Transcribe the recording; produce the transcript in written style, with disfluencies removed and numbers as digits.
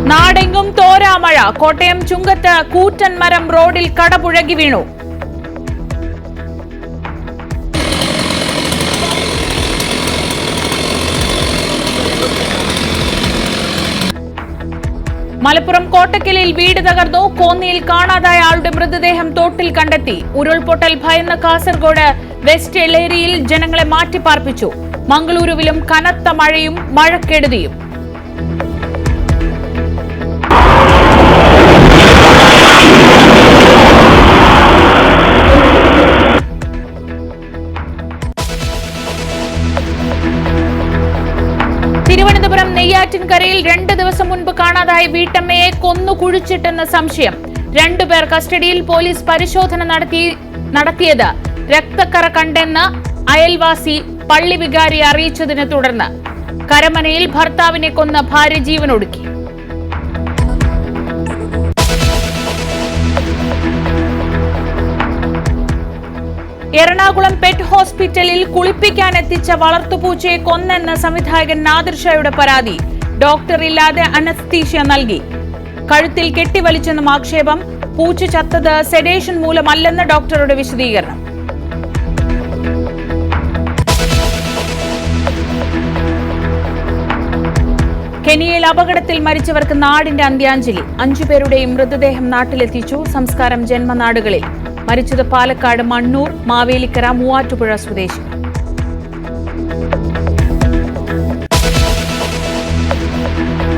നാടെങ്ങും തോരാമഴ. കോട്ടയം ചുങ്കത്ത് കൂറ്റൻ മരം റോഡിൽ കടപുഴകി വീണു. മലപ്പുറം കോട്ടക്കലിൽ വീട് തകർന്നു. കോന്നിയിൽ കാണാതായ ആളുടെ മൃതദേഹം തോട്ടിൽ കണ്ടെത്തി. ഉരുൾപൊട്ടൽ ഭയന്ന കാസർഗോഡ് വെസ്റ്റ് എളേരിയിൽ ജനങ്ങളെ മാറ്റിപ്പാർപ്പിച്ചു. മംഗളൂരുവിലും കനത്ത മഴയും മഴക്കെടുതിയും. തിരുവനന്തപുരം നെയ്യാറ്റിൻകരയിൽ 2 ദിവസം മുൻപ് കാണാതായ വീട്ടമ്മയെ കൊന്നു കുഴിച്ചിട്ടെന്ന സംശയം. 2 പേർ കസ്റ്റഡിയിൽ. പോലീസ് പരിശോധന നടത്തിയത് രക്തക്കറ കണ്ടെന്ന് അയൽവാസി പള്ളി വികാരിയെ അറിയിച്ചതിനെ തുടർന്ന്. കരമനയിൽ ഭർത്താവിനെ കൊന്ന ഭാര്യ ജീവനൊടുക്കി. എറണാകുളം പെറ്റ് ഹോസ്പിറ്റലിൽ കുളിപ്പിക്കാൻ എത്തിച്ച വളർത്തുപൂച്ചയെ കൊന്നെന്ന് സംവിധായകൻ നാദിർ ഷായുടെ പരാതി. ഡോക്ടർ ഇല്ലാതെ അനസ്തീഷ്യ നൽകി. കഴുത്തിൽ കെട്ടിവലിച്ചെന്നും ആക്ഷേപം. പൂച്ച ചത്തത് സെഡേഷൻ മൂലമല്ലെന്ന് ഡോക്ടറുടെ വിശദീകരണം. കെനിയയിൽ അപകടത്തിൽ മരിച്ചവർക്ക് നാടിന്റെ അന്ത്യാഞ്ജലി. 5 പേരുടെയും മൃതദേഹം നാട്ടിലെത്തിച്ചു. സംസ്കാരം ജന്മനാടുകളിൽ. മരിച്ചത് പാലക്കാട് മണ്ണൂർ, മാവേലിക്കര, മൂവാറ്റുപുഴ സ്വദേശികൾ.